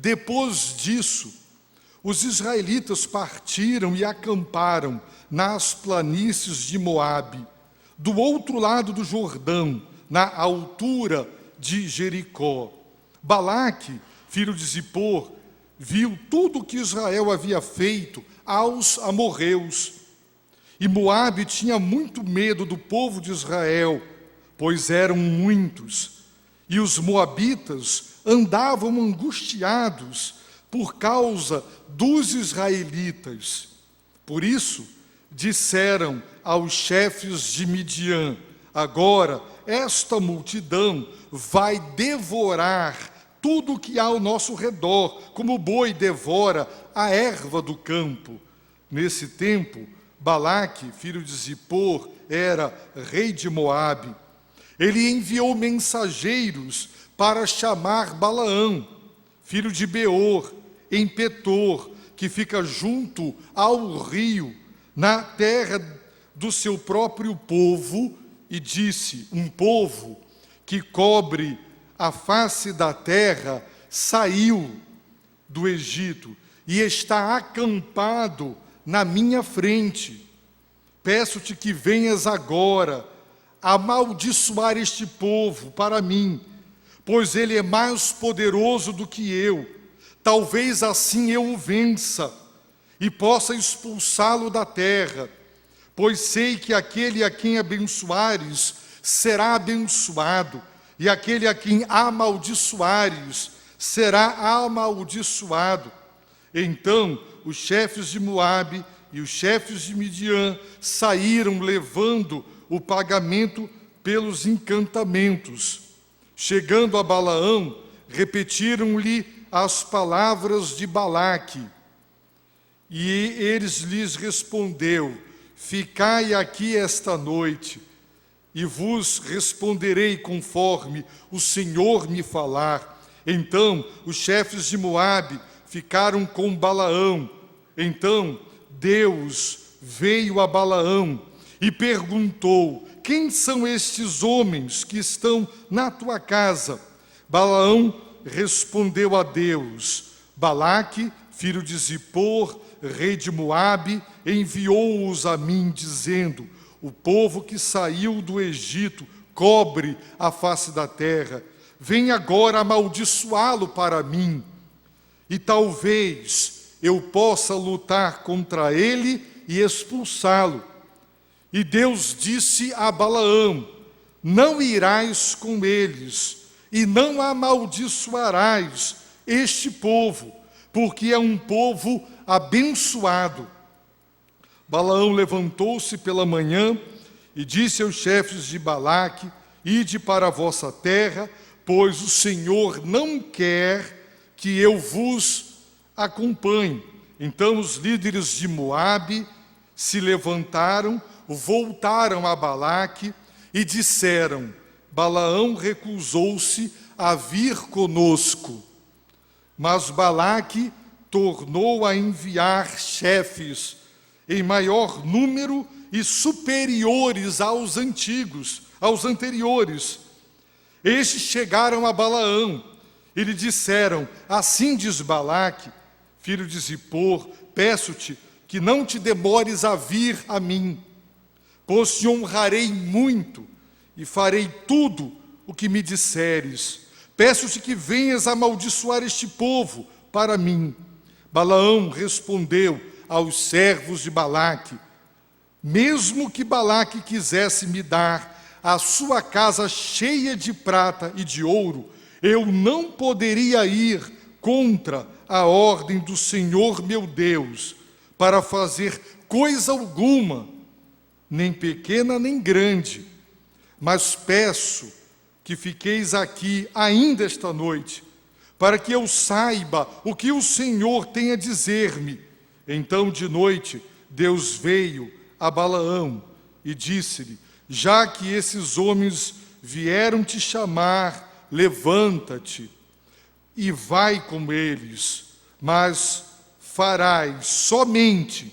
Depois disso, os israelitas partiram e acamparam nas planícies de Moabe, do outro lado do Jordão, na altura de Jericó. Balaque, filho de Zippor, viu tudo o que Israel havia feito aos amorreus. E Moabe tinha muito medo do povo de Israel, pois eram muitos. E os moabitas andavam angustiados por causa dos israelitas. Por isso, disseram aos chefes de Midian: agora esta multidão vai devorar tudo o que há ao nosso redor, como o boi devora a erva do campo. Nesse tempo, Balaque, filho de Zippor, era rei de Moabe. Ele enviou mensageiros para chamar Balaão, filho de Beor, em Petor, que fica junto ao rio, na terra do seu próprio povo, e disse: um povo que cobre a face da terra saiu do Egito e está acampado na minha frente. Peço-te que venhas agora amaldiçoar este povo para mim, pois ele é mais poderoso do que eu. Talvez assim eu o vença e possa expulsá-lo da terra, pois sei que aquele a quem abençoares será abençoado, e aquele a quem amaldiçoares será amaldiçoado. Então os chefes de Moabe e os chefes de Midian saíram levando o pagamento pelos encantamentos. Chegando a Balaão, repetiram-lhe as palavras de Balaque. E eles lhes respondeu: ficai aqui esta noite, e vos responderei conforme o Senhor me falar. Então os chefes de Moabe ficaram com Balaão. Então Deus veio a Balaão e perguntou: quem são estes homens que estão na tua casa? Balaão respondeu a Deus: Balaque, filho de Zippor, rei de Moabe, enviou-os a mim, dizendo: o povo que saiu do Egito cobre a face da terra. Vem agora amaldiçoá-lo para mim, e talvez eu possa lutar contra ele e expulsá-lo. E Deus disse a Balaão: não irás com eles, e não amaldiçoarás este povo, porque é um povo abençoado. Balaão levantou-se pela manhã e disse aos chefes de Balaque: ide para a vossa terra, pois o Senhor não quer que eu vos acompanhe. Então os líderes de Moabe se levantaram, voltaram a Balaque e disseram: Balaão recusou-se a vir conosco. Mas Balaque tornou a enviar chefes em maior número e superiores aos anteriores. Estes chegaram a Balaão e lhe disseram: assim diz Balaque, filho de Zippor, peço-te que não te demores a vir a mim, pois te honrarei muito e farei tudo o que me disseres. Peço-te que venhas amaldiçoar este povo para mim. Balaão respondeu aos servos de Balaque: mesmo que Balaque quisesse me dar a sua casa cheia de prata e de ouro, eu não poderia ir contra a ordem do Senhor meu Deus, para fazer coisa alguma, nem pequena nem grande. Mas peço que fiqueis aqui ainda esta noite, para que eu saiba o que o Senhor tem a dizer-me. Então de noite Deus veio a Balaão e disse-lhe: já que esses homens vieram te chamar, levanta-te e vai com eles, mas farás somente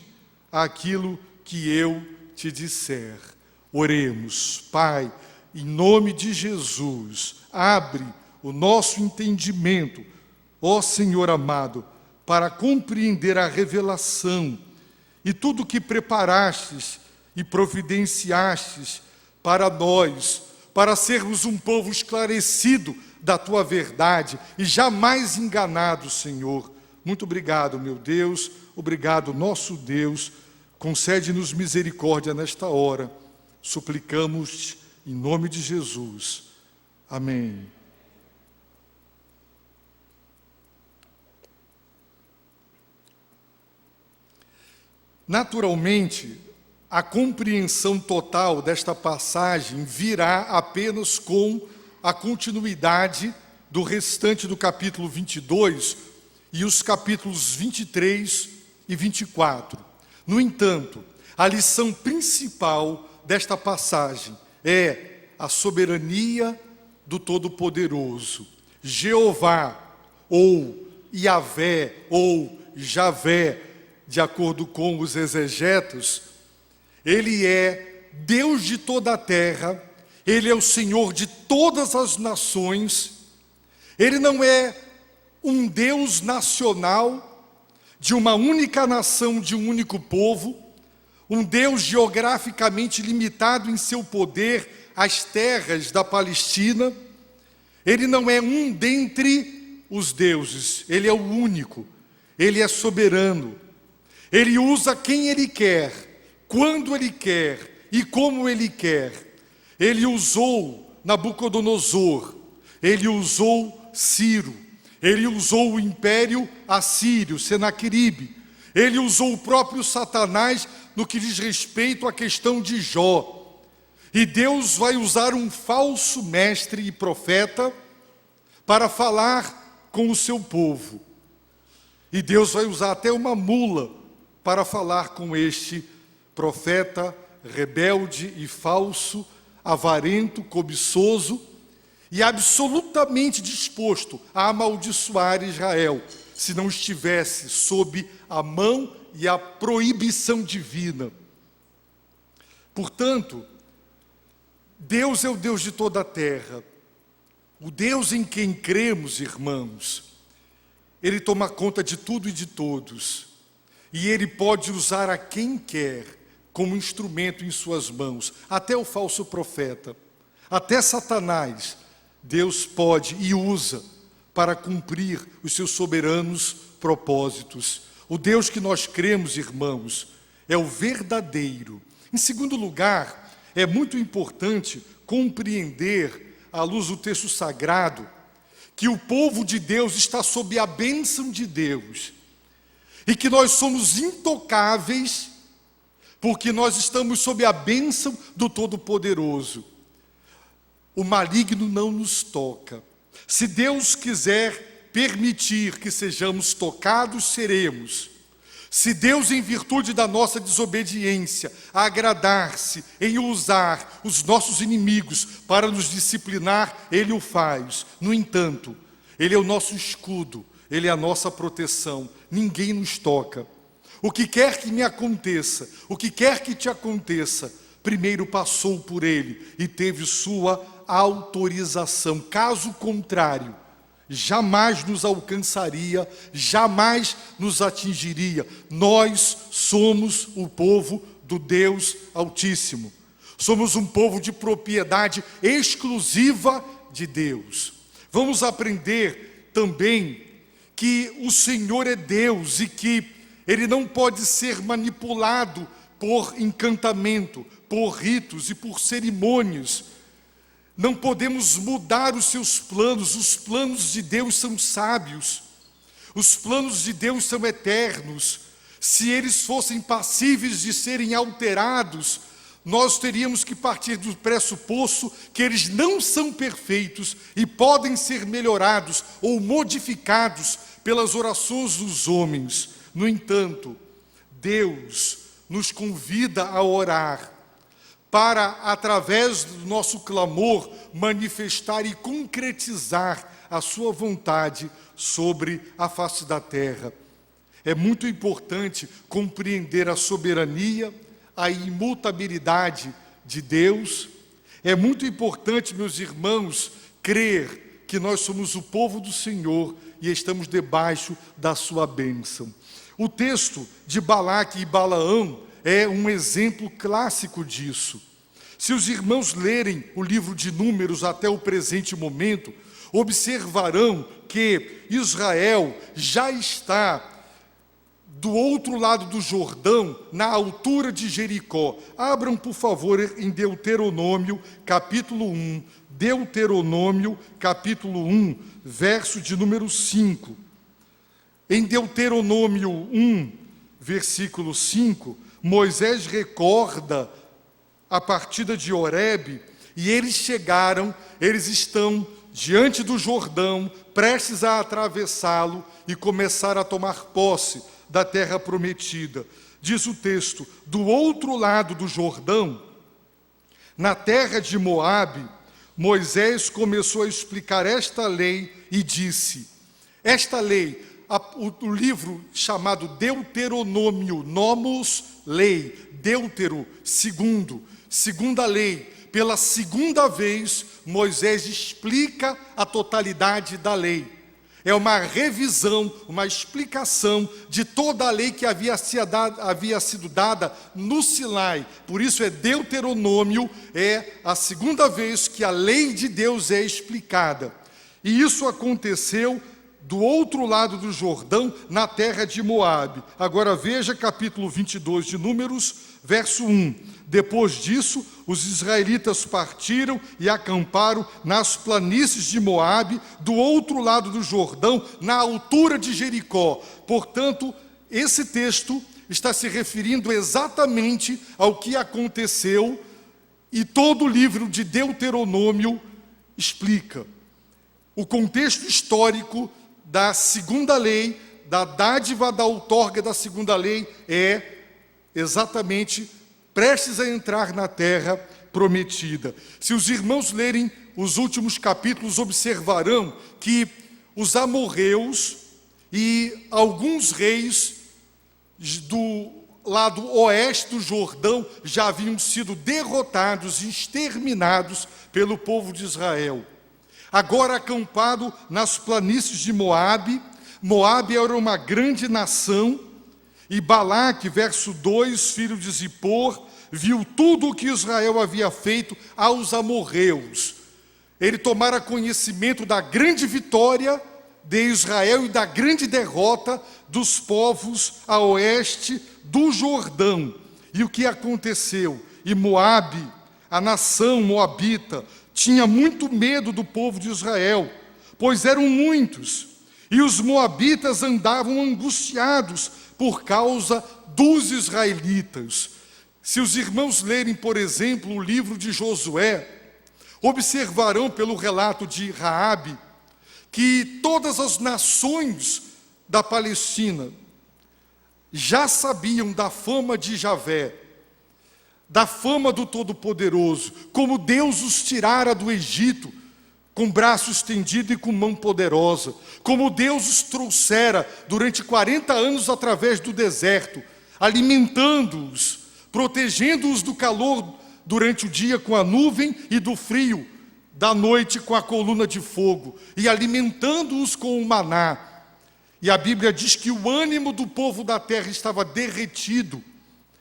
aquilo que eu te disser. Oremos. Pai, em nome de Jesus, abre o nosso entendimento ó Senhor amado, para compreender a revelação e tudo o que preparastes e providenciastes para nós, para sermos um povo esclarecido da Tua verdade e jamais enganado, Senhor. Muito obrigado, meu Deus, obrigado, nosso Deus. Concede-nos misericórdia nesta hora. Suplicamos em nome de Jesus. Amém. Naturalmente, a compreensão total desta passagem virá apenas com a continuidade do restante do capítulo 22 e os capítulos 23 e 24. No entanto, a lição principal desta passagem é a soberania do Todo-Poderoso. Jeová, ou Yahvé, ou Javé, de acordo com os exegetos, Ele é Deus de toda a terra, Ele é o Senhor de todas as nações. Ele não é um Deus nacional, de uma única nação, de um único povo, um Deus geograficamente limitado em seu poder às terras da Palestina. Ele não é um dentre os deuses, Ele é o único, Ele é soberano. Ele usa quem Ele quer, quando Ele quer e como Ele quer. Ele usou Nabucodonosor, Ele usou Ciro, Ele usou o império assírio, Senaqueribe, Ele usou o próprio Satanás no que diz respeito à questão de Jó. E Deus vai usar um falso mestre e profeta para falar com o seu povo. E Deus vai usar até uma mula para falar com este profeta rebelde e falso, avarento, cobiçoso e absolutamente disposto a amaldiçoar Israel, se não estivesse sob a mão e a proibição divina. Portanto, Deus é o Deus de toda a terra, o Deus em quem cremos, irmãos. Ele toma conta de tudo e de todos. E Ele pode usar a quem quer como instrumento em suas mãos, até o falso profeta, até Satanás. Deus pode e usa para cumprir os seus soberanos propósitos. O Deus que nós cremos, irmãos, é o verdadeiro. Em segundo lugar, é muito importante compreender, à luz do texto sagrado, que o povo de Deus está sob a bênção de Deus. E que nós somos intocáveis, porque nós estamos sob a bênção do Todo-Poderoso. O maligno não nos toca. Se Deus quiser permitir que sejamos tocados, seremos. Se Deus, em virtude da nossa desobediência, agradar-se em usar os nossos inimigos para nos disciplinar, Ele o faz. No entanto, Ele é o nosso escudo, Ele é a nossa proteção. Ninguém nos toca. O que quer que me aconteça, o que quer que te aconteça, primeiro passou por Ele e teve sua autorização. Caso contrário, jamais nos alcançaria, jamais nos atingiria. Nós somos o povo do Deus Altíssimo. Somos um povo de propriedade exclusiva de Deus. Vamos aprender também que o Senhor é Deus e que Ele não pode ser manipulado por encantamento, por ritos e por cerimônias. Não podemos mudar os seus planos. Os planos de Deus são sábios. Os planos de Deus são eternos. Se eles fossem passíveis de serem alterados, nós teríamos que partir do pressuposto que eles não são perfeitos e podem ser melhorados ou modificados pelas orações dos homens. No entanto, Deus nos convida a orar para, através do nosso clamor, manifestar e concretizar a sua vontade sobre a face da terra. É muito importante compreender a soberania, a imutabilidade de Deus. É muito importante, meus irmãos, crer que nós somos o povo do Senhor e estamos debaixo da sua bênção. O texto de Balaque e Balaão é um exemplo clássico disso. Se os irmãos lerem o livro de Números até o presente momento, observarão que Israel já está do outro lado do Jordão, na altura de Jericó. Abram, por favor, em Deuteronômio, capítulo 1. Deuteronômio, capítulo 1, verso de número 5. Em Deuteronômio 1, versículo 5, Moisés recorda a partida de Horebe, e eles estão diante do Jordão, prestes a atravessá-lo e começar a tomar posse da terra prometida. Diz o texto: do outro lado do Jordão, na terra de Moabe, Moisés começou a explicar esta lei e disse, esta lei, o livro chamado Deuteronômio, nomos, lei, deutero, segunda lei, pela segunda vez, Moisés explica a totalidade da lei. É uma revisão, uma explicação de toda a lei que havia sido dada no Sinai. Por isso Deuteronômio, é a segunda vez que a lei de Deus é explicada. E isso aconteceu do outro lado do Jordão, na terra de Moabe. Agora veja capítulo 22 de Números, verso 1. Depois disso, os israelitas partiram e acamparam nas planícies de Moabe, do outro lado do Jordão, na altura de Jericó. Portanto, esse texto está se referindo exatamente ao que aconteceu, e todo o livro de Deuteronômio explica. O contexto histórico da segunda lei, da dádiva da outorga da segunda lei, é exatamente prestes a entrar na terra prometida. Se os irmãos lerem os últimos capítulos, observarão que os amorreus e alguns reis do lado oeste do Jordão já haviam sido derrotados e exterminados pelo povo de Israel. Agora acampado nas planícies de Moabe, Moabe era uma grande nação, e Balaque, verso 2, filho de Zippor, viu tudo o que Israel havia feito aos amorreus. Ele tomara conhecimento da grande vitória de Israel e da grande derrota dos povos a oeste do Jordão. E o que aconteceu? E Moabe, a nação moabita, tinha muito medo do povo de Israel, pois eram muitos, e os moabitas andavam angustiados por causa dos israelitas. Se os irmãos lerem, por exemplo, o livro de Josué, observarão pelo relato de Raabe, que todas as nações da Palestina já sabiam da fama de Javé, da fama do Todo-Poderoso, como Deus os tirara do Egito, com braço estendido e com mão poderosa, como Deus os trouxera durante 40 anos através do deserto, alimentando-os, protegendo-os do calor durante o dia com a nuvem e do frio da noite com a coluna de fogo, e alimentando-os com o maná. E a Bíblia diz que o ânimo do povo da terra estava derretido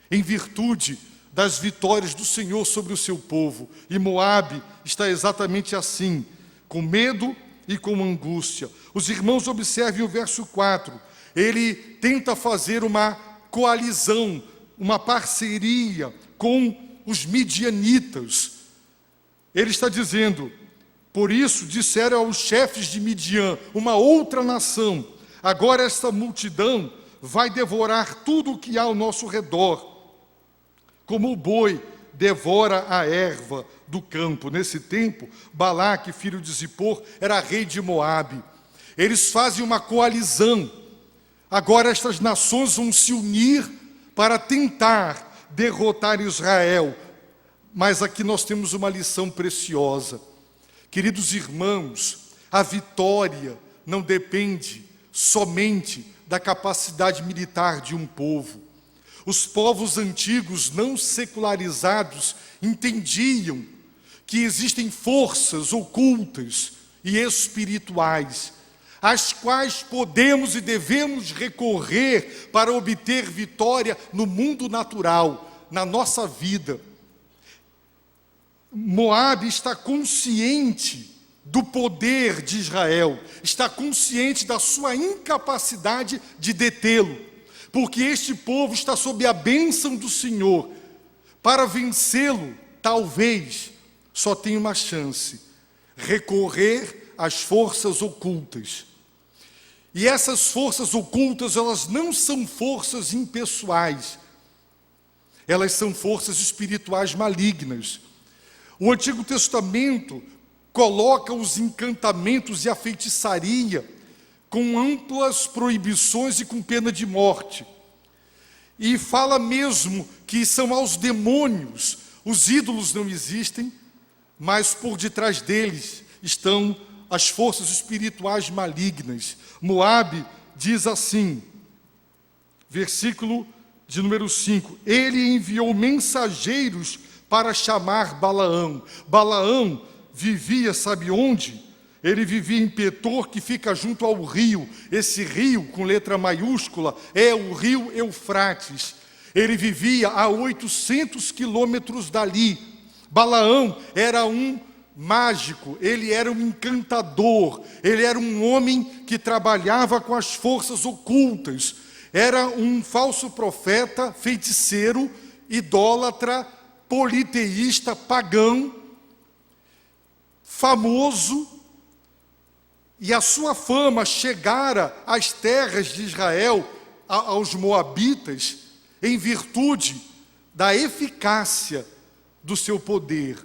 em virtude das vitórias do Senhor sobre o seu povo. E Moabe está exatamente assim, com medo e com angústia. Os irmãos observem o verso 4. Ele tenta fazer uma coalizão, uma parceria com os midianitas. Ele está dizendo, por isso disseram aos chefes de Midian, uma outra nação, agora esta multidão vai devorar tudo o que há ao nosso redor, como o boi devora a erva do campo. Nesse tempo, Balaque, filho de Zippor, era rei de Moabe. Eles fazem uma coalizão. Agora estas nações vão se unir para tentar derrotar Israel. Mas aqui nós temos uma lição preciosa. Queridos irmãos, a vitória não depende somente da capacidade militar de um povo. Os povos antigos não secularizados entendiam que existem forças ocultas e espirituais, às quais podemos e devemos recorrer para obter vitória no mundo natural, na nossa vida. Moabe está consciente do poder de Israel, está consciente da sua incapacidade de detê-lo, porque este povo está sob a bênção do Senhor. Para vencê-lo, talvez só tenha uma chance: recorrer às forças ocultas. E essas forças ocultas, elas não são forças impessoais, elas são forças espirituais malignas. O Antigo Testamento coloca os encantamentos e a feitiçaria com amplas proibições e com pena de morte. E fala mesmo que são aos demônios. Os ídolos não existem, mas por detrás deles estão as forças espirituais malignas. Moabe diz assim, versículo de número 5: ele enviou mensageiros para chamar Balaão. Balaão vivia, sabe onde? Ele vivia em Petor, que fica junto ao rio. Esse rio, com letra maiúscula, é o rio Eufrates. Ele vivia a 800 quilômetros dali. Balaão era um mágico, ele era um encantador, ele era um homem que trabalhava com as forças ocultas, era um falso profeta, feiticeiro, idólatra, politeísta, pagão, famoso, e a sua fama chegara às terras de Israel, aos moabitas, em virtude da eficácia do seu poder.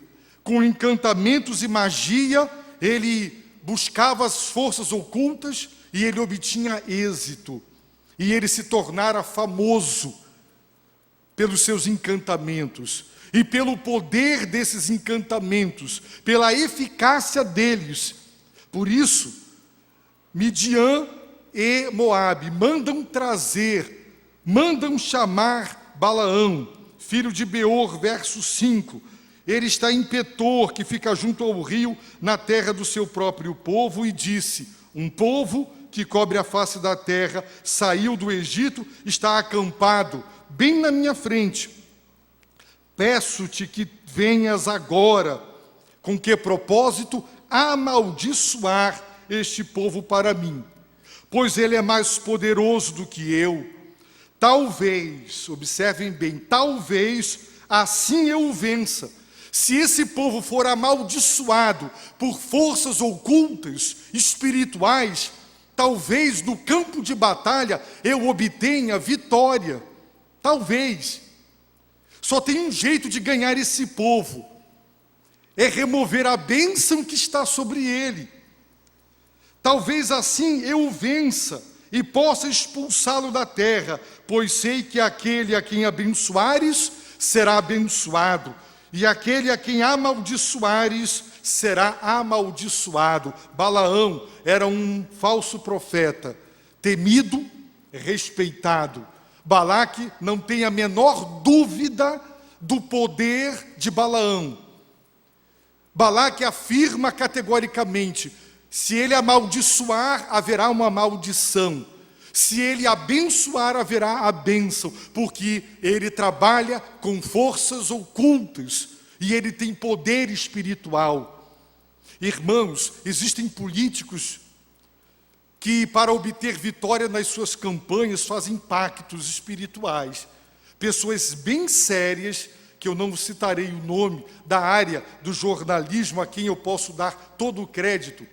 Com encantamentos e magia, ele buscava as forças ocultas e ele obtinha êxito. E ele se tornara famoso pelos seus encantamentos. E pelo poder desses encantamentos, pela eficácia deles. Por isso, Midian e Moabe mandam chamar Balaão, filho de Beor, verso 5. Ele está em Petor, que fica junto ao rio, na terra do seu próprio povo, e disse: um povo que cobre a face da terra saiu do Egito, está acampado bem na minha frente. Peço-te que venhas agora. Com que propósito? Amaldiçoar este povo para mim, pois ele é mais poderoso do que eu. Talvez, observem bem, talvez assim eu o vença. Se esse povo for amaldiçoado por forças ocultas, espirituais, talvez no campo de batalha eu obtenha vitória. Talvez. Só tem um jeito de ganhar esse povo: é remover a bênção que está sobre ele. Talvez assim eu o vença e possa expulsá-lo da terra, pois sei que aquele a quem abençoares será abençoado, e aquele a quem amaldiçoares será amaldiçoado. Balaão era um falso profeta, temido, respeitado. Balaque não tem a menor dúvida do poder de Balaão. Balaque afirma categoricamente: se ele amaldiçoar, haverá uma maldição. Se ele abençoar, haverá a bênção, porque ele trabalha com forças ocultas e ele tem poder espiritual. Irmãos, existem políticos que, para obter vitória nas suas campanhas, fazem pactos espirituais. Pessoas bem sérias, que eu não citarei o nome, da área do jornalismo, a quem eu posso dar todo o crédito,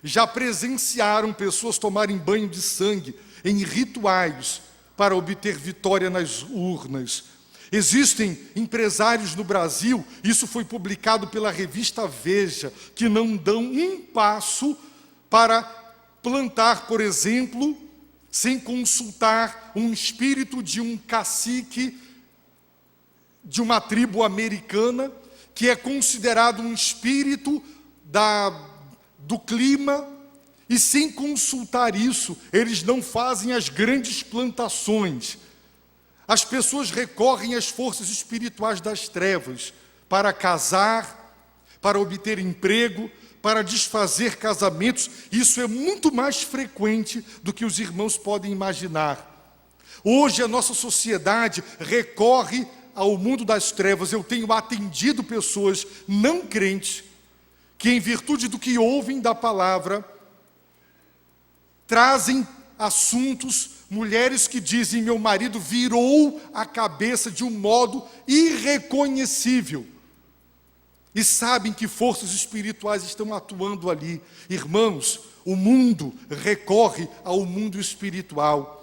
já presenciaram pessoas tomarem banho de sangue em rituais para obter vitória nas urnas. Existem empresários no Brasil, isso foi publicado pela revista Veja, que não dão um passo para plantar, por exemplo, sem consultar um espírito de um cacique de uma tribo americana, que é considerado um espírito do clima, e sem consultar isso, eles não fazem as grandes plantações. As pessoas recorrem às forças espirituais das trevas para casar, para obter emprego, para desfazer casamentos. Isso é muito mais frequente do que os irmãos podem imaginar. Hoje a nossa sociedade recorre ao mundo das trevas. Eu tenho atendido pessoas não crentes que, em virtude do que ouvem da palavra, trazem assuntos, mulheres que dizem: meu marido virou a cabeça de um modo irreconhecível. E sabem que forças espirituais estão atuando ali. Irmãos, o mundo recorre ao mundo espiritual.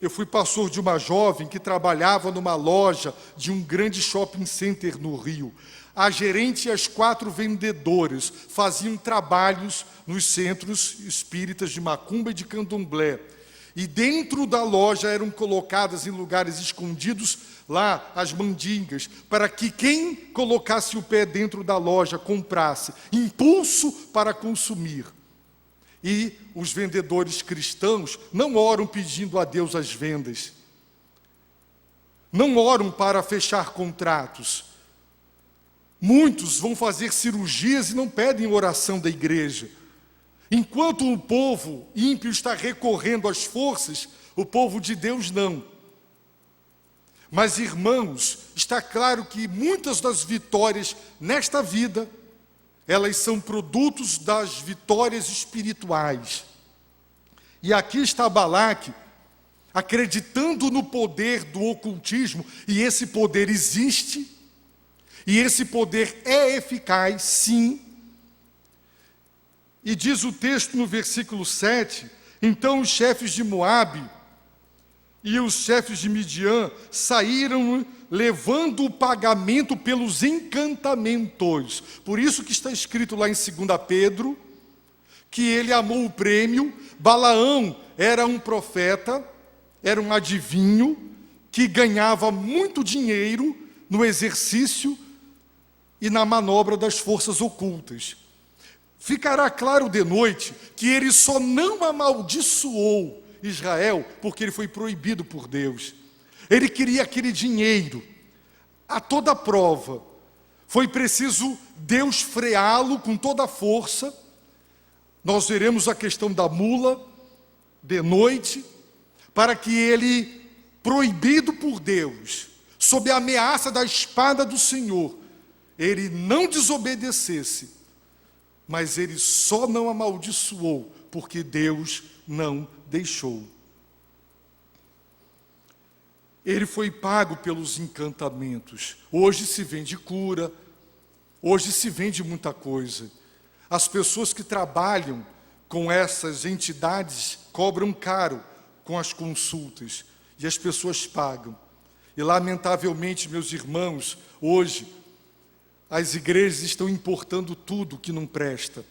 Eu fui pastor de uma jovem que trabalhava numa loja de um grande shopping center no Rio. A gerente e as 4 vendedoras faziam trabalhos nos centros espíritas de Macumba e de Candomblé. E dentro da loja eram colocadas em lugares escondidos lá as mandingas, para que quem colocasse o pé dentro da loja comprasse, impulso para consumir. E os vendedores cristãos não oram pedindo a Deus as vendas, não oram para fechar contratos. Muitos vão fazer cirurgias e não pedem oração da igreja. Enquanto o povo ímpio está recorrendo às forças, o povo de Deus não. Mas, irmãos, está claro que muitas das vitórias nesta vida, elas são produtos das vitórias espirituais. E aqui está Balaque, acreditando no poder do ocultismo, e esse poder existe, e esse poder é eficaz, sim. E diz o texto no versículo 7, então os chefes de Moabe e os chefes de Midian saíram levando o pagamento pelos encantamentos. Por isso que está escrito lá em 2 Pedro, que ele amou o prêmio. Balaão era um profeta, era um adivinho, que ganhava muito dinheiro no exercício e na manobra das forças ocultas. Ficará claro de noite que ele só não amaldiçoou Israel porque ele foi proibido por Deus. Ele queria aquele dinheiro a toda prova. Foi preciso Deus freá-lo com toda a força. Nós veremos a questão da mula de noite, para que ele, proibido por Deus, sob a ameaça da espada do Senhor, ele não desobedecesse, mas ele só não amaldiçoou porque Deus não deixou. Ele foi pago pelos encantamentos. Hoje se vende cura, hoje se vende muita coisa. As pessoas que trabalham com essas entidades cobram caro com as consultas, e as pessoas pagam. E lamentavelmente, meus irmãos, hoje as igrejas estão importando tudo que não presta.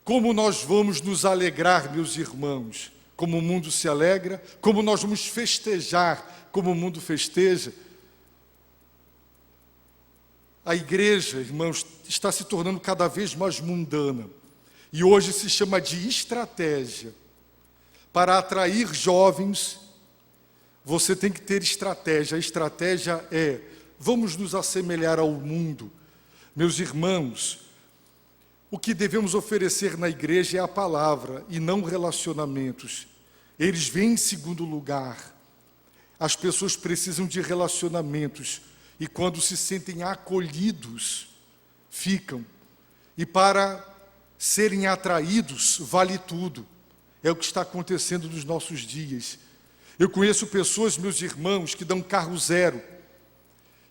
Como nós vamos nos alegrar, meus irmãos, como o mundo se alegra? Como nós vamos festejar, como o mundo festeja? A igreja, irmãos, está se tornando cada vez mais mundana. E hoje se chama de estratégia. Para atrair jovens, você tem que ter estratégia. A estratégia é: vamos nos assemelhar ao mundo. Meus irmãos, o que devemos oferecer na igreja é a palavra e não relacionamentos. Eles vêm em segundo lugar. As pessoas precisam de relacionamentos, e quando se sentem acolhidos, ficam. E para serem atraídos, vale tudo. É o que está acontecendo nos nossos dias. Eu conheço pessoas, meus irmãos, que dão carro zero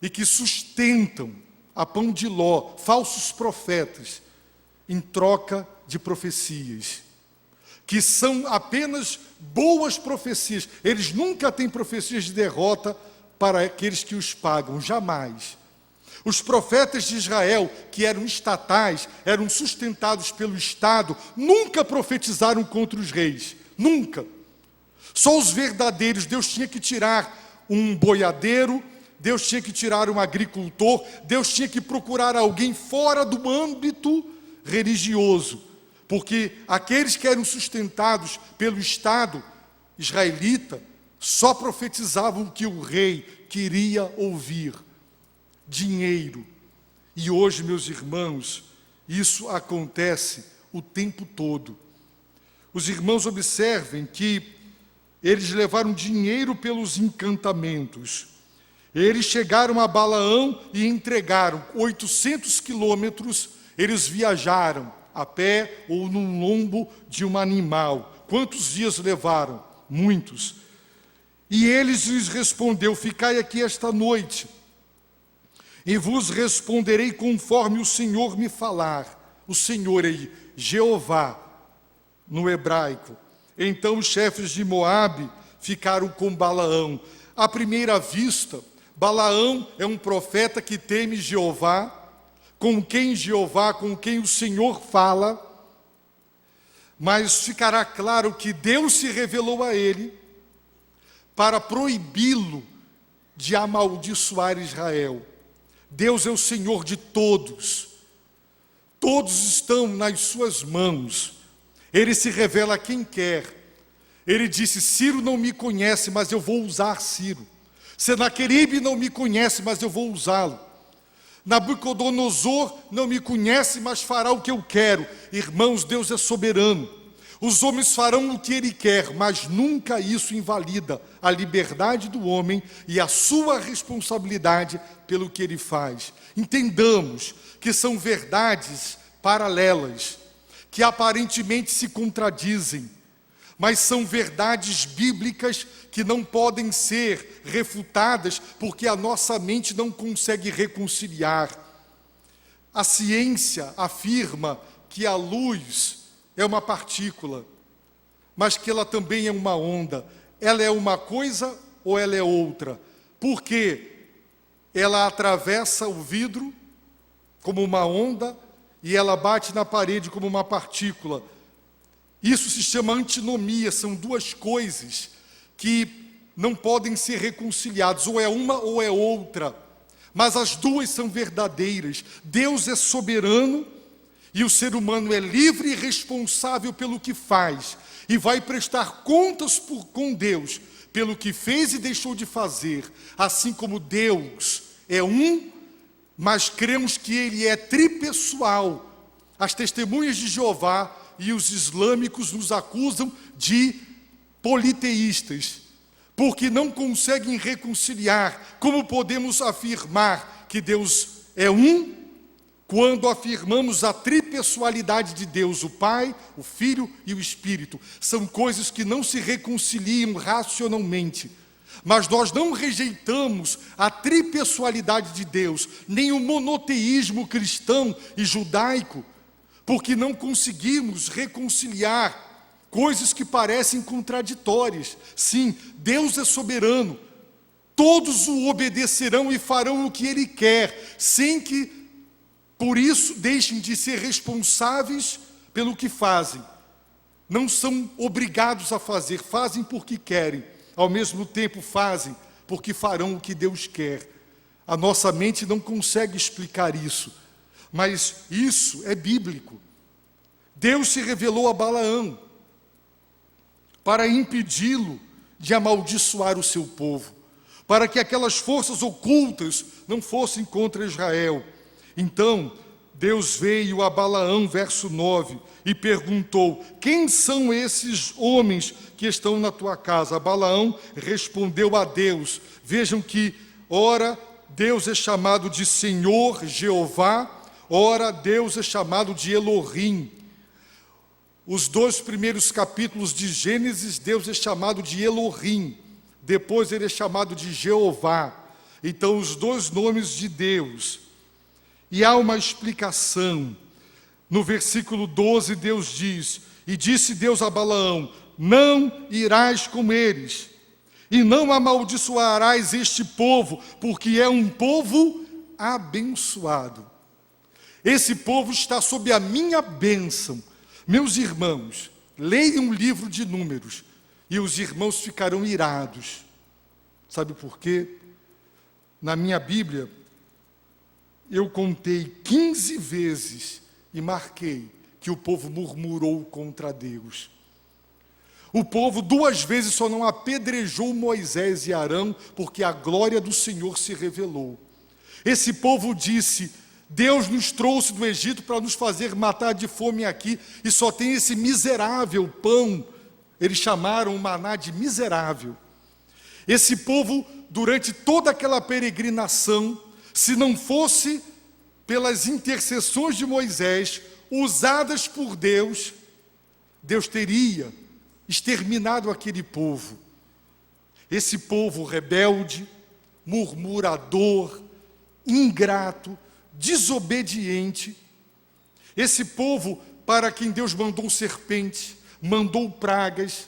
e que sustentam a pão de ló falsos profetas em troca de profecias, que são apenas boas profecias. Eles nunca têm profecias de derrota para aqueles que os pagam, jamais. Os profetas de Israel, que eram estatais, eram sustentados pelo Estado, nunca profetizaram contra os reis, nunca. Só os verdadeiros. Deus tinha que tirar um boiadeiro, Deus tinha que tirar um agricultor, Deus tinha que procurar alguém fora do âmbito religioso, porque aqueles que eram sustentados pelo Estado israelita só profetizavam o que o rei queria ouvir: dinheiro. E hoje, meus irmãos, isso acontece o tempo todo. Os irmãos observem que eles levaram dinheiro pelos encantamentos. Eles chegaram a Balaão e entregaram 800 quilômetros, eles viajaram a pé ou num lombo de um animal. Quantos dias levaram? Muitos. E eles lhes respondeu: ficai aqui esta noite, e vos responderei conforme o Senhor me falar. O Senhor aí, Jeová, no hebraico. Então os chefes de Moabe ficaram com Balaão. À primeira vista, Balaão é um profeta que teme Jeová, com quem o Senhor fala, mas ficará claro que Deus se revelou a ele para proibi-lo de amaldiçoar Israel. Deus é o Senhor de todos, todos estão nas suas mãos, ele se revela a quem quer. Ele disse: Ciro não me conhece, mas eu vou usar Ciro. Senaqueribe não me conhece, mas eu vou usá-lo. Nabucodonosor não me conhece, mas fará o que eu quero. Irmãos, Deus é soberano. Os homens farão o que ele quer, mas nunca isso invalida a liberdade do homem e a sua responsabilidade pelo que ele faz. Entendamos que são verdades paralelas, que aparentemente se contradizem, mas são verdades bíblicas que não podem ser refutadas porque a nossa mente não consegue reconciliar. A ciência afirma que a luz é uma partícula, mas que ela também é uma onda. Ela é uma coisa ou ela é outra? Porque ela atravessa o vidro como uma onda e ela bate na parede como uma partícula. Isso se chama antinomia, são duas coisas que não podem ser reconciliadas, ou é uma ou é outra, mas as duas são verdadeiras. Deus é soberano e o ser humano é livre e responsável pelo que faz, e vai prestar contas com Deus pelo que fez e deixou de fazer, assim como Deus é um, mas cremos que Ele é tripessoal. As testemunhas de Jeová e os islâmicos nos acusam de politeístas, porque não conseguem reconciliar. Como podemos afirmar que Deus é um, quando afirmamos a tripessoalidade de Deus, o Pai, o Filho e o Espírito? São coisas que não se reconciliam racionalmente. Mas nós não rejeitamos a tripessoalidade de Deus, nem o monoteísmo cristão e judaico, porque não conseguimos reconciliar coisas que parecem contraditórias. Sim, Deus é soberano, todos o obedecerão e farão o que Ele quer, sem que, por isso, deixem de ser responsáveis pelo que fazem. Não são obrigados a fazer, fazem porque querem, ao mesmo tempo fazem porque farão o que Deus quer. A nossa mente não consegue explicar isso, mas isso é bíblico. Deus se revelou a Balaão para impedi-lo de amaldiçoar o seu povo, para que aquelas forças ocultas não fossem contra Israel. Então, Deus veio a Balaão, verso 9, e perguntou: quem são esses homens que estão na tua casa? Balaão respondeu a Deus. Vejam que, ora, Deus é chamado de Senhor, Jeová, ora, Deus é chamado de Elohim. Os 2 primeiros capítulos de Gênesis, Deus é chamado de Elohim, depois ele é chamado de Jeová. Então, os 2 nomes de Deus. E há uma explicação. No versículo 12, Deus diz: e disse Deus a Balaão: não irás com eles, e não amaldiçoarás este povo, porque é um povo abençoado. Esse povo está sob a minha bênção. Meus irmãos, leiam o livro de Números, e os irmãos ficarão irados. Sabe por quê? Na minha Bíblia, eu contei 15 vezes e marquei que o povo murmurou contra Deus. O povo 2 vezes só não apedrejou Moisés e Arão, porque a glória do Senhor se revelou. Esse povo disse: Deus nos trouxe do Egito para nos fazer matar de fome aqui, e só tem esse miserável pão. Eles chamaram o maná de miserável. Esse povo, durante toda aquela peregrinação, se não fosse pelas intercessões de Moisés, usadas por Deus, Deus teria exterminado aquele povo. Esse povo rebelde, murmurador, ingrato, desobediente. Esse povo para quem Deus mandou serpente, mandou pragas.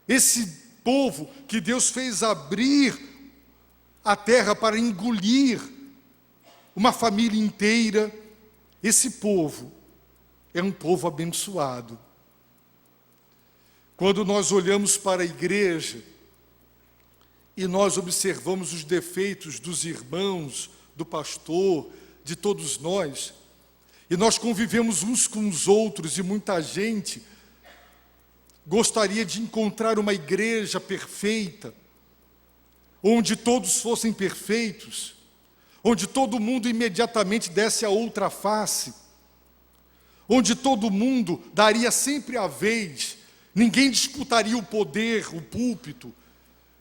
Esse povo que Deus fez abrir a terra para engolir uma família inteira. Esse povo é um povo abençoado. Quando nós olhamos para a igreja e nós observamos os defeitos dos irmãos, do pastor, de todos nós, e nós convivemos uns com os outros, e muita gente gostaria de encontrar uma igreja perfeita, onde todos fossem perfeitos, onde todo mundo imediatamente desse a outra face, onde todo mundo daria sempre a vez, ninguém disputaria o poder, o púlpito,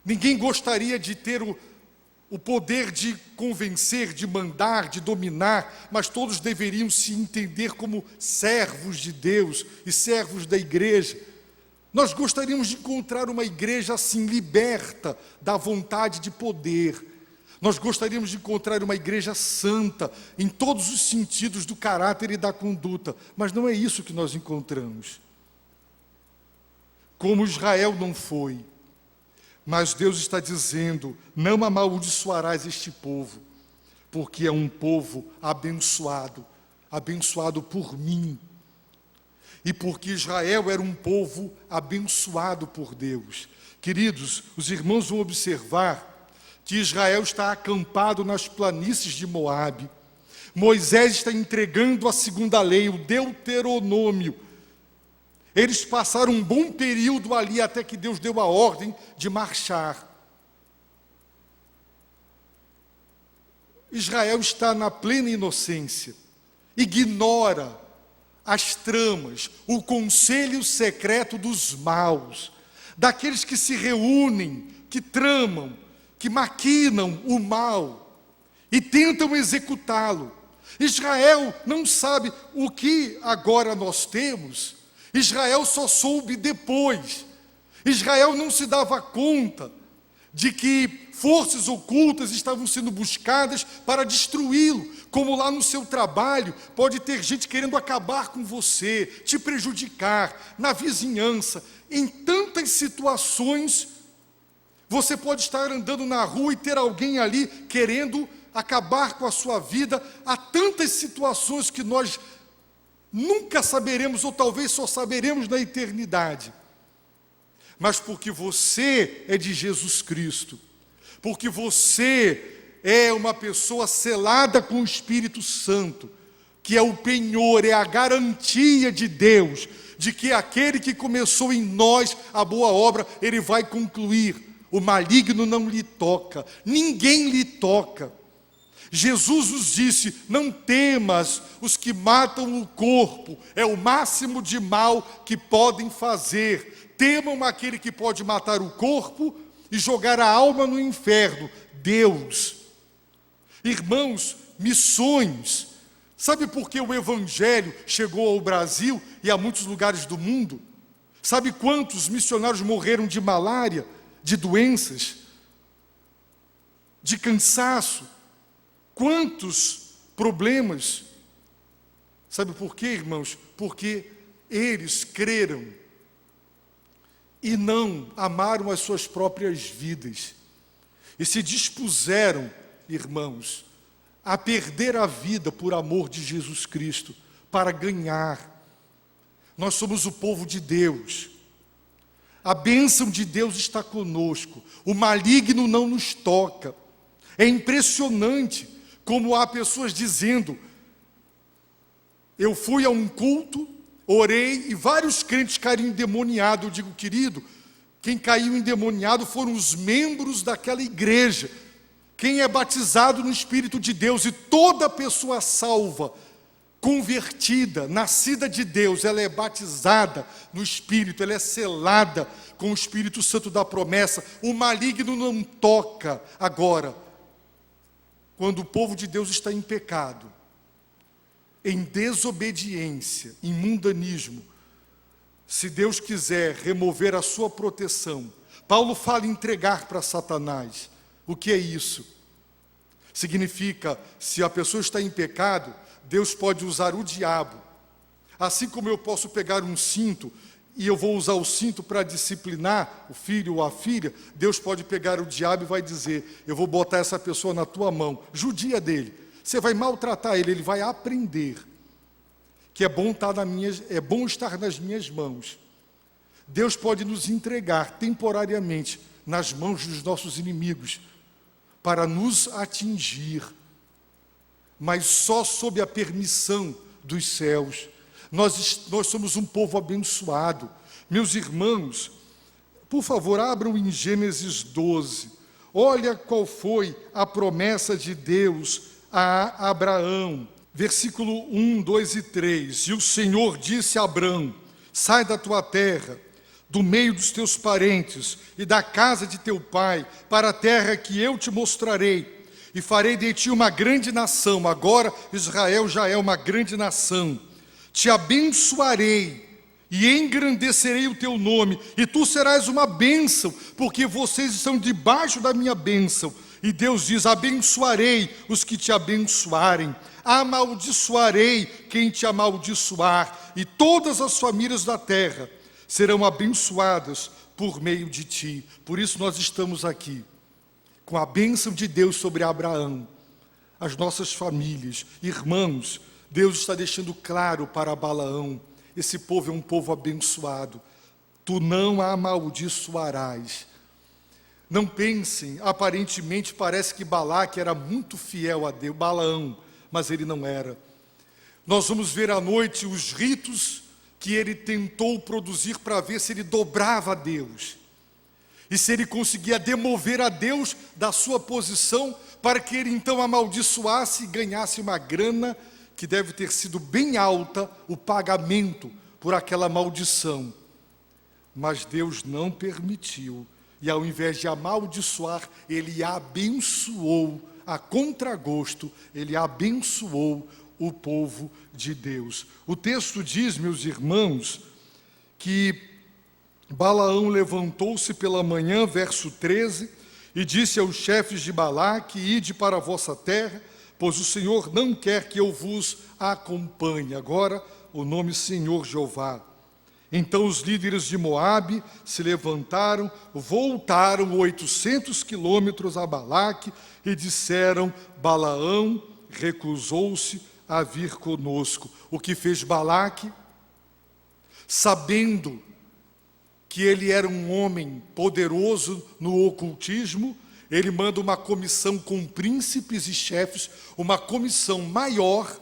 ninguém gostaria de ter o poder de convencer, de mandar, de dominar, mas todos deveriam se entender como servos de Deus e servos da igreja. Nós gostaríamos de encontrar uma igreja assim, liberta da vontade de poder. Nós gostaríamos de encontrar uma igreja santa, em todos os sentidos do caráter e da conduta, mas não é isso que nós encontramos. Como Israel não foi, mas Deus está dizendo: não amaldiçoarás este povo, porque é um povo abençoado, abençoado por mim. E porque Israel era um povo abençoado por Deus. Queridos, os irmãos vão observar que Israel está acampado nas planícies de Moabe. Moisés está entregando a segunda lei, o Deuteronômio. Eles passaram um bom período ali até que Deus deu a ordem de marchar. Israel está na plena inocência, ignora as tramas, o conselho secreto dos maus, daqueles que se reúnem, que tramam, que maquinam o mal e tentam executá-lo. Israel não sabe o que agora nós temos. Israel só soube depois. Israel não se dava conta de que forças ocultas estavam sendo buscadas para destruí-lo. Como lá no seu trabalho, pode ter gente querendo acabar com você, te prejudicar, na vizinhança. Em tantas situações, você pode estar andando na rua e ter alguém ali querendo acabar com a sua vida. Há tantas situações que nós nunca saberemos, ou talvez só saberemos na eternidade. Mas porque você é de Jesus Cristo, porque você é uma pessoa selada com o Espírito Santo, que é o penhor, é a garantia de Deus, de que aquele que começou em nós a boa obra, ele vai concluir. O maligno não lhe toca, ninguém lhe toca. Jesus nos disse: não temas os que matam o corpo, é o máximo de mal que podem fazer. Temam aquele que pode matar o corpo e jogar a alma no inferno, Deus. Irmãos, missões. Sabe por que o Evangelho chegou ao Brasil e a muitos lugares do mundo? Sabe quantos missionários morreram de malária, de doenças, de cansaço? Quantos problemas? Sabe por quê, irmãos? Porque eles creram e não amaram as suas próprias vidas e se dispuseram, irmãos, a perder a vida por amor de Jesus Cristo, para ganhar. Nós somos o povo de Deus. A bênção de Deus está conosco. O maligno não nos toca. É impressionante como há pessoas dizendo: eu fui a um culto, orei e vários crentes caíram endemoniados. Eu digo: querido, quem caiu endemoniado foram os membros daquela igreja, Quem é batizado no Espírito de Deus, e toda pessoa salva, convertida, nascida de Deus, ela é batizada no Espírito, ela é selada com o Espírito Santo da promessa. O maligno não toca. Agora, quando o povo de Deus está em pecado, em desobediência, em mundanismo, se Deus quiser remover a sua proteção, Paulo fala em entregar para Satanás. O que é isso? Significa, se a pessoa está em pecado, Deus pode usar o diabo. Assim como eu posso pegar um cinto e eu vou usar o cinto para disciplinar o filho ou a filha, Deus pode pegar o diabo e vai dizer: eu vou botar essa pessoa na tua mão, judia dele. Você vai maltratar ele, ele vai aprender que é bom estar nas minhas mãos. Deus pode nos entregar temporariamente nas mãos dos nossos inimigos para nos atingir, mas só sob a permissão dos céus. Nós somos um povo abençoado. Meus irmãos, por favor, abram em Gênesis 12. Olha qual foi a promessa de Deus a Abraão. Versículo 1, 2 e 3. E o Senhor disse a Abraão: sai da tua terra, do meio dos teus parentes e da casa de teu pai, para a terra que eu te mostrarei, e farei de ti uma grande nação. Agora Israel já é uma grande nação. Te abençoarei e engrandecerei o teu nome, e tu serás uma bênção, porque vocês estão debaixo da minha bênção. E Deus diz: abençoarei os que te abençoarem, amaldiçoarei quem te amaldiçoar, e todas as famílias da terra serão abençoadas por meio de ti. Por isso nós estamos aqui, com a bênção de Deus sobre Abraão, as nossas famílias. Irmãos, Deus está deixando claro para Balaão: esse povo é um povo abençoado, tu não a amaldiçoarás. Não pensem, aparentemente parece que Balaque era muito fiel a Deus, Balaão, mas ele não era. Nós vamos ver à noite os ritos que ele tentou produzir para ver se ele dobrava a Deus, e se ele conseguia demover a Deus da sua posição, para que ele então amaldiçoasse e ganhasse uma grana, que deve ter sido bem alta, o pagamento por aquela maldição. Mas Deus não permitiu, e ao invés de amaldiçoar, ele abençoou, a contragosto, ele abençoou o povo de Deus. O texto diz, meus irmãos, que Balaão levantou-se pela manhã, verso 13, e disse aos chefes de Balaque: ide para a vossa terra, pois o Senhor não quer que eu vos acompanhe. Agora, o nome Senhor Jeová. Então os líderes de Moabe se levantaram, voltaram 800 quilômetros a Balaque e disseram: Balaão recusou-se a vir conosco. O que fez Balaque? Sabendo que ele era um homem poderoso no ocultismo, ele manda uma comissão com príncipes e chefes, uma comissão maior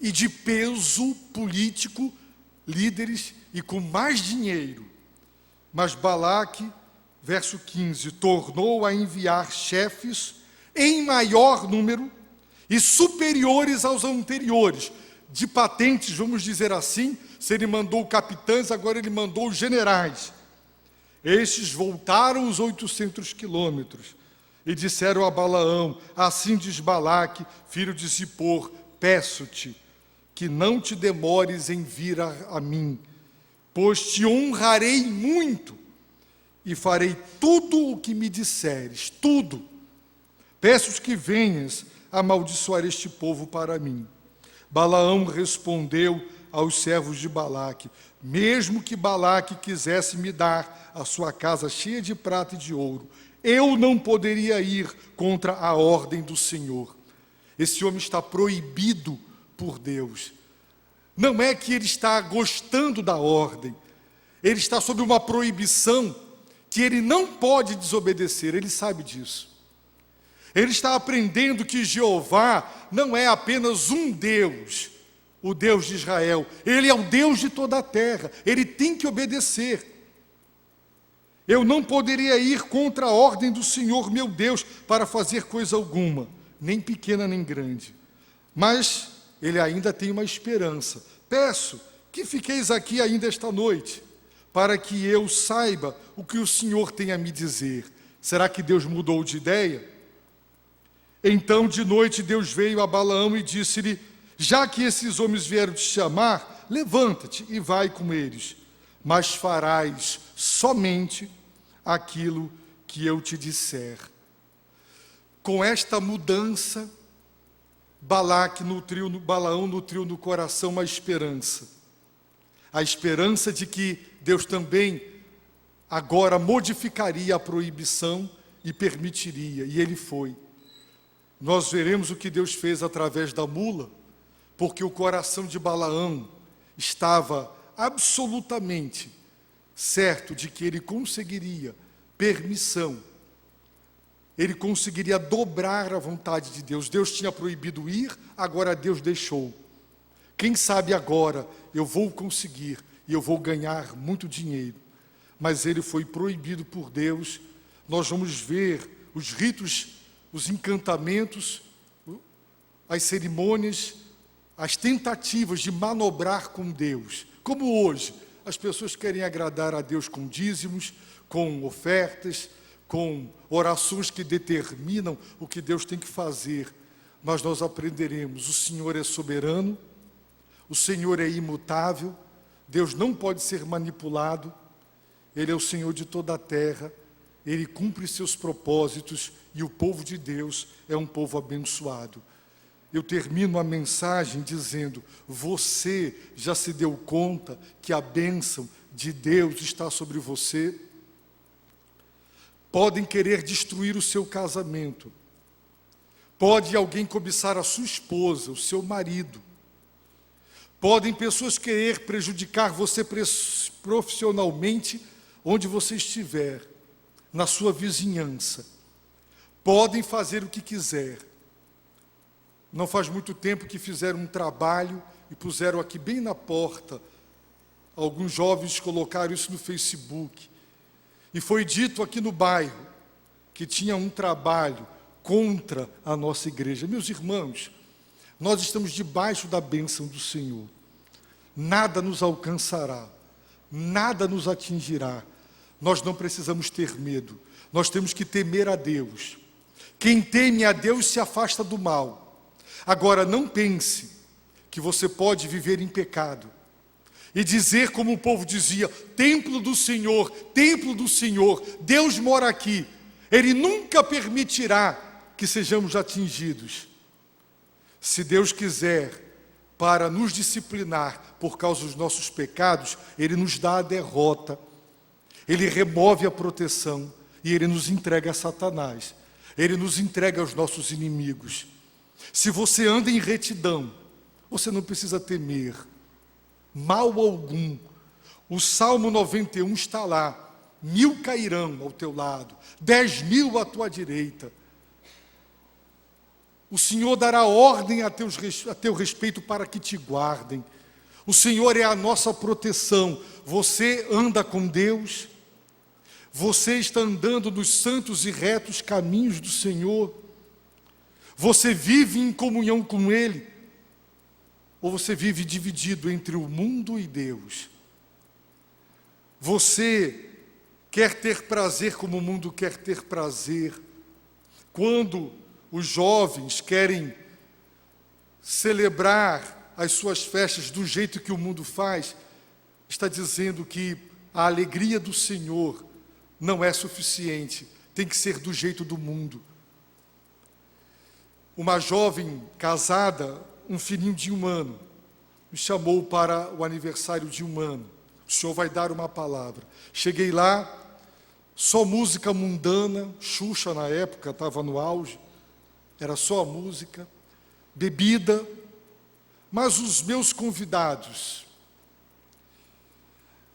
e de peso político, líderes e com mais dinheiro. Mas Balaque, verso 15, tornou a enviar chefes em maior número e superiores aos anteriores, de patentes, vamos dizer assim. Se ele mandou capitães, agora ele mandou generais. Estes voltaram os 800 quilômetros e disseram a Balaão: assim diz Balaque, filho de Zippor, peço-te que não te demores em vir a mim, pois te honrarei muito e farei tudo o que me disseres, tudo. Peço-te que venhas amaldiçoar este povo para mim. Balaão respondeu aos servos de Balaque: mesmo que Balaque quisesse me dar a sua casa cheia de prata e de ouro, eu não poderia ir contra a ordem do Senhor. Esse homem está proibido por Deus. Não é que ele está gostando da ordem, ele está sob uma proibição que ele não pode desobedecer, ele sabe disso. Ele está aprendendo que Jeová não é apenas um Deus, o Deus de Israel, ele é o Deus de toda a terra, ele tem que obedecer. Eu não poderia ir contra a ordem do Senhor, meu Deus, para fazer coisa alguma, nem pequena nem grande. Mas ele ainda tem uma esperança. Peço que fiqueis aqui ainda esta noite, para que eu saiba o que o Senhor tem a me dizer. Será que Deus mudou de ideia? Então, de noite, Deus veio a Balaão e disse-lhe: já que esses homens vieram te chamar, levanta-te e vai com eles, mas farás somente aquilo que eu te disser. Com esta mudança, Balaão nutriu no coração uma esperança. A esperança de que Deus também agora modificaria a proibição e permitiria, e ele foi. Nós veremos o que Deus fez através da mula, porque o coração de Balaão estava absolutamente certo de que ele conseguiria permissão, ele conseguiria dobrar a vontade de Deus. Deus tinha proibido ir, agora Deus deixou. Quem sabe agora eu vou conseguir e eu vou ganhar muito dinheiro. Mas ele foi proibido por Deus. Nós vamos ver os ritos, os encantamentos, as cerimônias, as tentativas de manobrar com Deus. Como hoje, as pessoas querem agradar a Deus com dízimos, com ofertas, com orações que determinam o que Deus tem que fazer. Mas nós aprenderemos: o Senhor é soberano, o Senhor é imutável, Deus não pode ser manipulado, Ele é o Senhor de toda a terra, Ele cumpre seus propósitos e o povo de Deus é um povo abençoado. Eu termino a mensagem dizendo: você já se deu conta que a bênção de Deus está sobre você? Podem querer destruir o seu casamento. Pode alguém cobiçar a sua esposa, o seu marido. Podem pessoas querer prejudicar você profissionalmente, onde você estiver, na sua vizinhança. Podem fazer o que quiser. Não faz muito tempo que fizeram um trabalho e puseram aqui bem na porta. Alguns jovens colocaram isso no Facebook. E foi dito aqui no bairro que tinha um trabalho contra a nossa igreja. Meus irmãos, nós estamos debaixo da bênção do Senhor. Nada nos alcançará, nada nos atingirá. Nós não precisamos ter medo, nós temos que temer a Deus. Quem teme a Deus se afasta do mal. Agora, não pense que você pode viver em pecado e dizer como o povo dizia: templo do Senhor, Deus mora aqui. Ele nunca permitirá que sejamos atingidos. Se Deus quiser, para nos disciplinar por causa dos nossos pecados, Ele nos dá a derrota, Ele remove a proteção e Ele nos entrega a Satanás, Ele nos entrega aos nossos inimigos. Se você anda em retidão, você não precisa temer mal algum. O Salmo 91 está lá: 1000 cairão ao teu lado, 10.000 à tua direita. O Senhor dará ordem a teu respeito para que te guardem. O Senhor é a nossa proteção. Você anda com Deus? Você está andando nos santos e retos caminhos do Senhor? Você vive em comunhão com Ele? Ou você vive dividido entre o mundo e Deus? Você quer ter prazer como o mundo quer ter prazer? Quando os jovens querem celebrar as suas festas do jeito que o mundo faz, está dizendo que a alegria do Senhor não é suficiente, tem que ser do jeito do mundo. Uma jovem casada, um filhinho de 1 ano, me chamou para o aniversário de 1 ano. O senhor vai dar uma palavra. Cheguei lá, só música mundana, Xuxa na época estava no auge, era só a música, bebida, mas os meus convidados,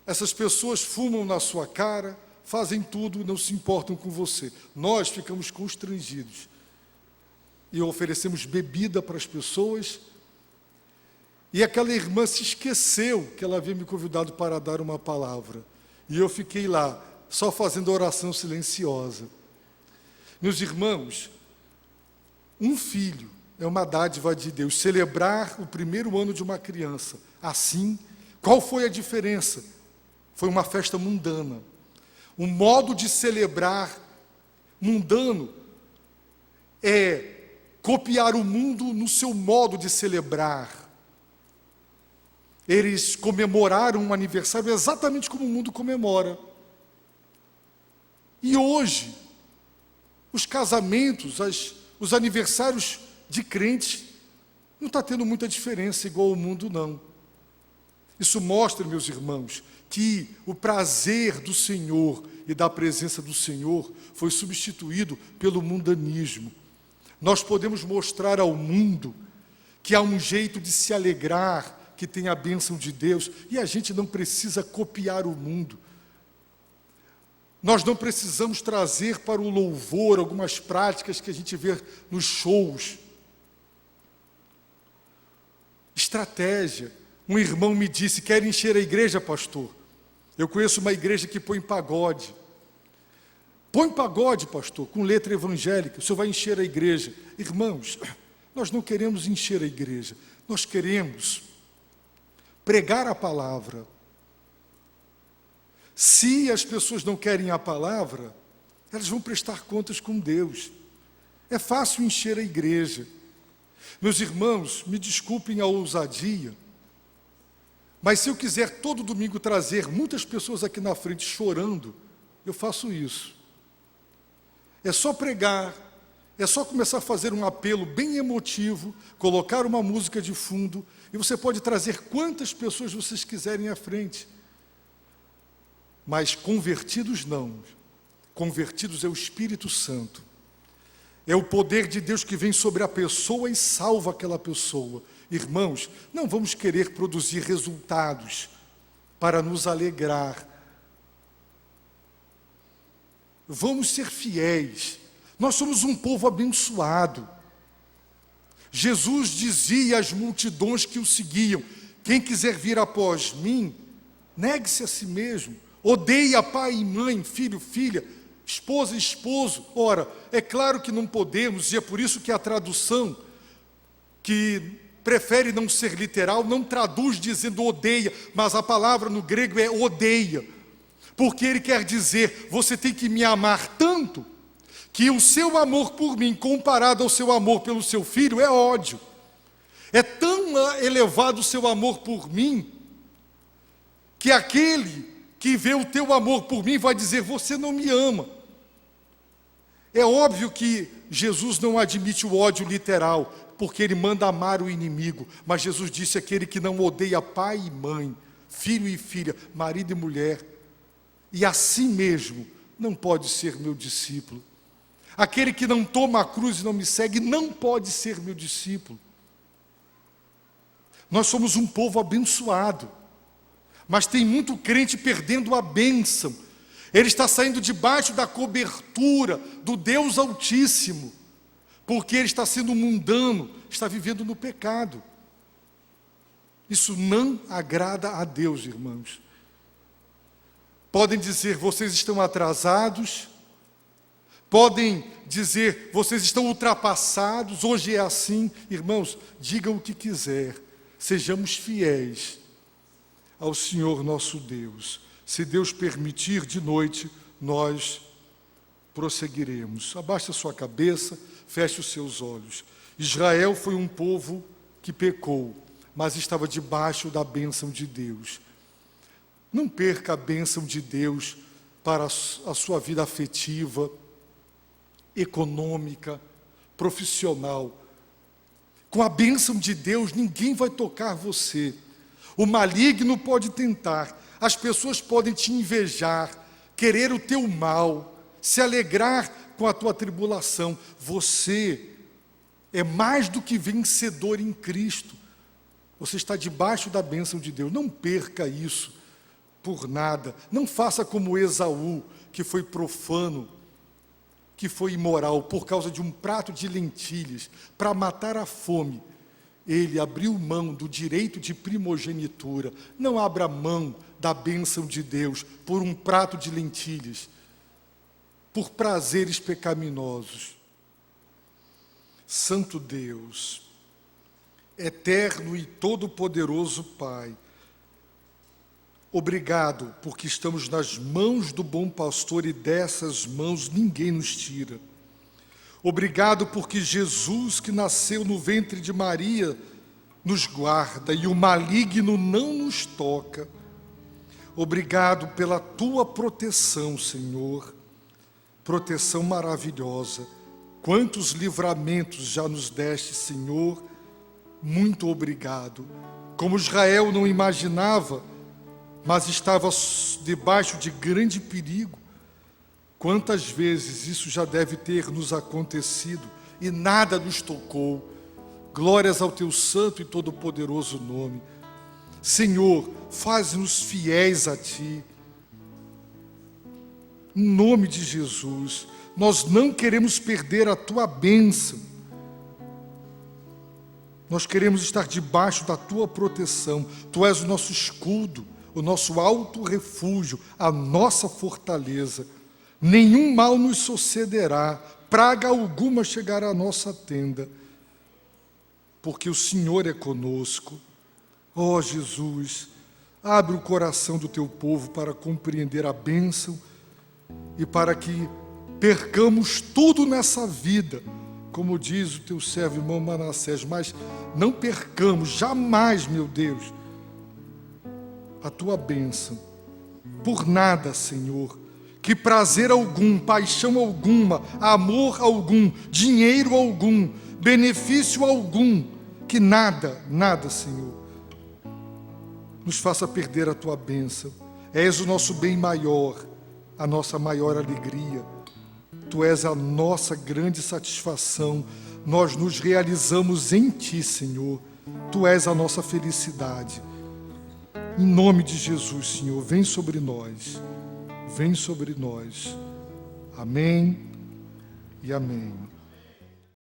essas pessoas fumam na sua cara, fazem tudo, não se importam com você. Nós ficamos constrangidos e oferecemos bebida para as pessoas, e aquela irmã se esqueceu que ela havia me convidado para dar uma palavra, e eu fiquei lá só fazendo oração silenciosa. Meus irmãos, um filho é uma dádiva de Deus. Celebrar o primeiro ano de uma criança, assim, qual foi a diferença? Foi uma festa mundana. Um modo de celebrar mundano é copiar o mundo no seu modo de celebrar. Eles comemoraram um aniversário exatamente como o mundo comemora. E hoje, os casamentos, os aniversários de crentes, não está tendo muita diferença igual ao mundo, não. Isso mostra, meus irmãos, que o prazer do Senhor e da presença do Senhor foi substituído pelo mundanismo. Nós podemos mostrar ao mundo que há um jeito de se alegrar, que tem a bênção de Deus, e a gente não precisa copiar o mundo. Nós não precisamos trazer para o louvor algumas práticas que a gente vê nos shows. Estratégia. Um irmão me disse: quer encher a igreja, pastor? Eu conheço uma igreja que põe pagode. Põe pagode, pastor, com letra evangélica, o senhor vai encher a igreja. Irmãos, nós não queremos encher a igreja, nós queremos pregar a palavra. Se as pessoas não querem a palavra, elas vão prestar contas com Deus. É fácil encher a igreja. Meus irmãos, me desculpem a ousadia, mas se eu quiser todo domingo trazer muitas pessoas aqui na frente chorando, eu faço isso. É só pregar, é só começar a fazer um apelo bem emotivo, colocar uma música de fundo, e você pode trazer quantas pessoas vocês quiserem à frente. Mas convertidos não. Convertidos é o Espírito Santo. É o poder de Deus que vem sobre a pessoa e salva aquela pessoa. Irmãos, não vamos querer produzir resultados para nos alegrar. Vamos ser fiéis. Nós somos um povo abençoado. Jesus dizia às multidões que o seguiam: quem quiser vir após mim, negue-se a si mesmo. Odeia pai e mãe, filho, filha, esposa e esposo. Ora, é claro que não podemos, e é por isso que a tradução, que prefere não ser literal, não traduz dizendo odeia, mas a palavra no grego é odeia. Porque ele quer dizer: você tem que me amar tanto, que o seu amor por mim, comparado ao seu amor pelo seu filho, é ódio. É tão elevado o seu amor por mim, que aquele que vê o teu amor por mim vai dizer: você não me ama. É óbvio que Jesus não admite o ódio literal, porque ele manda amar o inimigo, mas Jesus disse: aquele que não odeia pai e mãe, filho e filha, marido e mulher, e assim mesmo não pode ser meu discípulo. Aquele que não toma a cruz e não me segue não pode ser meu discípulo. Nós somos um povo abençoado, mas tem muito crente perdendo a bênção. Ele está saindo debaixo da cobertura do Deus Altíssimo, porque ele está sendo mundano, está vivendo no pecado. Isso não agrada a Deus, irmãos. Podem dizer: vocês estão atrasados. Podem dizer: vocês estão ultrapassados, hoje é assim. Irmãos, digam o que quiser, sejamos fiéis ao Senhor nosso Deus. Se Deus permitir, de noite nós prosseguiremos. Abaixe a sua cabeça, feche os seus olhos. Israel foi um povo que pecou, mas estava debaixo da bênção de Deus. Não perca a bênção de Deus para a sua vida afetiva, econômica, profissional. Com a bênção de Deus, ninguém vai tocar você. O maligno pode tentar, as pessoas podem te invejar, querer o teu mal, se alegrar com a tua tribulação. Você é mais do que vencedor em Cristo. Você está debaixo da bênção de Deus. Não perca isso por nada. Não faça como Esaú, que foi profano, que foi imoral, por causa de um prato de lentilhas, para matar a fome. ele abriu mão do direito de primogenitura. Não abra mão da bênção de Deus por um prato de lentilhas, por prazeres pecaminosos. Santo Deus, eterno e todo-poderoso Pai, obrigado porque estamos nas mãos do bom pastor e dessas mãos ninguém nos tira. Obrigado porque Jesus, que nasceu no ventre de Maria, nos guarda e o maligno não nos toca. Obrigado pela tua proteção, Senhor, proteção maravilhosa. Quantos livramentos já nos deste, Senhor, muito obrigado. Como Israel não imaginava, mas estava debaixo de grande perigo. Quantas vezes isso já deve ter nos acontecido e nada nos tocou. Glórias ao teu santo e todo-poderoso nome. Senhor, faz-nos fiéis a ti. Em nome de Jesus, nós não queremos perder a tua bênção. Nós queremos estar debaixo da tua proteção. Tu és o nosso escudo, o nosso alto refúgio, a nossa fortaleza. Nenhum mal nos sucederá, praga alguma chegará à nossa tenda, porque o Senhor é conosco. Ó Jesus, abre o coração do teu povo para compreender a bênção e para que percamos tudo nessa vida, como diz o teu servo irmão Manassés, mas não percamos jamais, meu Deus, a tua bênção, por nada, Senhor, que prazer algum, paixão alguma, amor algum, dinheiro algum, benefício algum, que nada, Senhor, nos faça perder a tua bênção. És o nosso bem maior, a nossa maior alegria. Tu és a nossa grande satisfação. Nós nos realizamos em ti, Senhor. Tu és a nossa felicidade. Em nome de Jesus, Senhor, vem sobre nós. Vem sobre nós. Amém e amém.